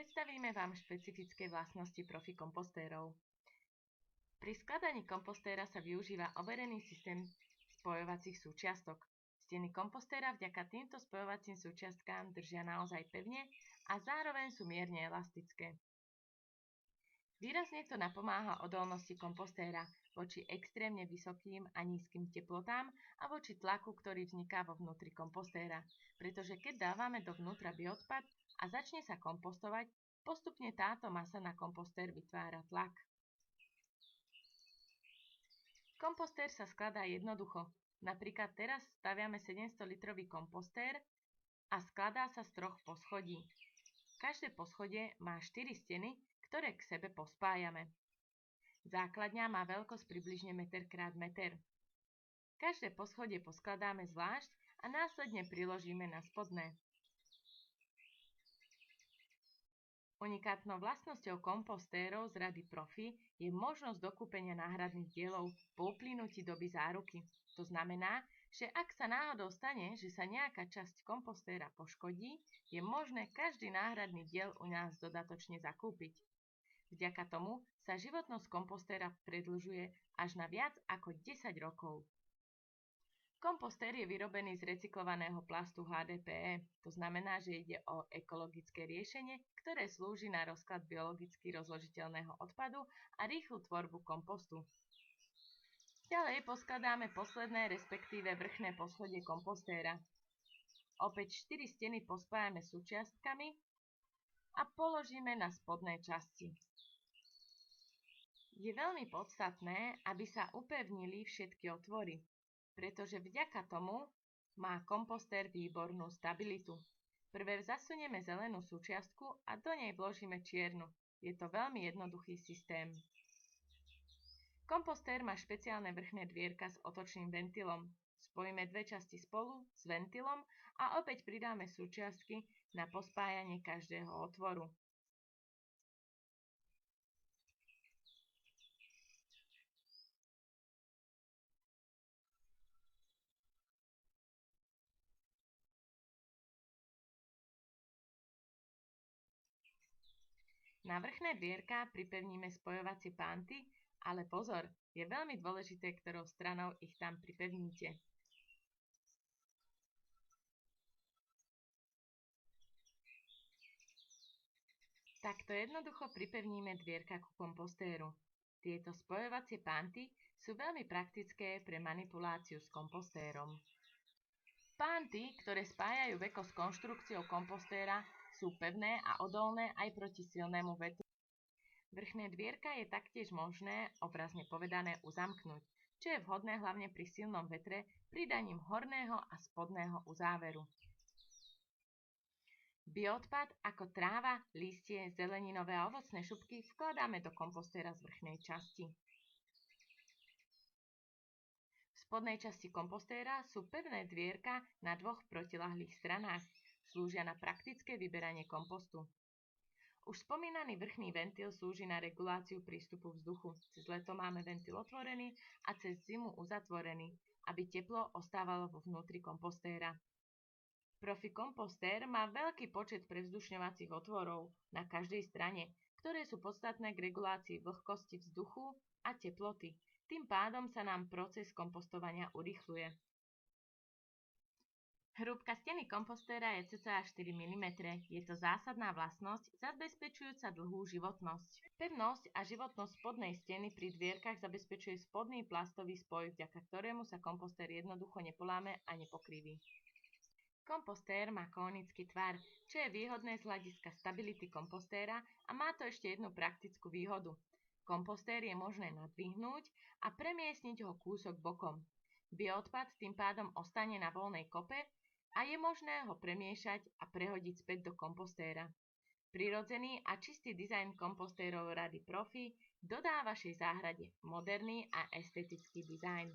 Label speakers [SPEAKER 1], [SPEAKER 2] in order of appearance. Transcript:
[SPEAKER 1] Predstavíme vám špecifické vlastnosti profi kompostérov. Pri skladaní kompostéra sa využíva overený systém spojovacích súčiastok. Steny kompostéra vďaka týmto spojovacím súčiastkám držia naozaj pevne a zároveň sú mierne elastické. Výrazne to napomáha odolnosti kompostéra voči extrémne vysokým a nízkym teplotám a voči tlaku, ktorý vzniká vo vnútri kompostéra, pretože keď dávame dovnútra bioodpad a začne sa kompostovať, postupne táto masa na kompostér vytvára tlak. Kompostér sa skladá jednoducho. Napríklad teraz staviame 700-litrový kompostér a skladá sa z 3 poschodí. Každé poschodie má 4 steny, ktoré k sebe pospájame. Základňa má veľkosť približne 1 x 1 meter. Každé poschodie poskladáme zvlášť a následne priložíme na spodné. Unikátnou vlastnosťou kompostérov z rady Profi je možnosť dokúpenia náhradných dielov po uplynutí doby záruky. To znamená, že ak sa náhodou stane, že sa nejaká časť kompostéra poškodí, je možné každý náhradný diel u nás dodatočne zakúpiť. Vďaka tomu sa životnosť kompostéra predĺžuje až na viac ako 10 rokov. Kompostér je vyrobený z recyklovaného plastu HDPE, to znamená, že ide o ekologické riešenie, ktoré slúži na rozklad biologicky rozložiteľného odpadu a rýchlu tvorbu kompostu. Ďalej poskladáme posledné, respektíve vrchné poschodie kompostéra. Opäť 4 steny pospájame súčiastkami a položíme na spodné časti. Je veľmi podstatné, aby sa upevnili všetky otvory, pretože vďaka tomu má kompostér výbornú stabilitu. Prvé zasunieme zelenú súčiastku a do nej vložíme čiernu. Je to veľmi jednoduchý systém. Kompostér má špeciálne vrchné dvierka s otočným ventilom. Spojíme 2 časti spolu s ventilom a opäť pridáme súčiastky na pospájanie každého otvoru. Na vrchné dvierka pripevníme spojovacie pánty, ale pozor, je veľmi dôležité, ktorou stranou ich tam pripevníte. Takto jednoducho pripevníme dvierka ku kompostéru. Tieto spojovacie pánty sú veľmi praktické pre manipuláciu s kompostérom. Pánty, ktoré spájajú veko s konštrukciou kompostéra, sú pevné a odolné aj proti silnému vetru. Vrchné dvierka je taktiež možné, obrazne povedané, uzamknúť, čo je vhodné hlavne pri silnom vetre pridaním horného a spodného uzáveru. Bioodpad ako tráva, listie, zeleninové a ovocné šupky vkladáme do kompostéra z vrchnej časti. V spodnej časti kompostéra sú pevné dvierka na 2 protiľahlých stranách. Slúžia na praktické vyberanie kompostu. Už spomínaný vrchný ventil slúži na reguláciu prístupu vzduchu. Cez leto máme ventil otvorený a cez zimu uzatvorený, aby teplo ostávalo vo vnútri kompostéra. Profi kompostér má veľký počet prevzdušňovacích otvorov na každej strane, ktoré sú podstatné k regulácii vlhkosti vzduchu a teploty. Tým pádom sa nám proces kompostovania urýchľuje. Hrúbka steny kompostéra je cca 4 mm. Je to zásadná vlastnosť, zabezpečujúca dlhú životnosť. Pevnosť a životnosť spodnej steny pri dvierkach zabezpečuje spodný plastový spoj, vďaka ktorému sa kompostér jednoducho nepoláme a nepokriví. Kompostér má kónický tvar, čo je výhodné z hľadiska stability kompostéra a má to ešte jednu praktickú výhodu. Kompostér je možné nadvihnúť a premiestniť ho kúsok bokom. Bioodpad tým pádom ostane na voľnej kope a je možné ho premiešať a prehodiť späť do kompostéra. Prirodzený a čistý dizajn kompostérov rady Profi dodá vašej záhrade moderný a estetický dizajn.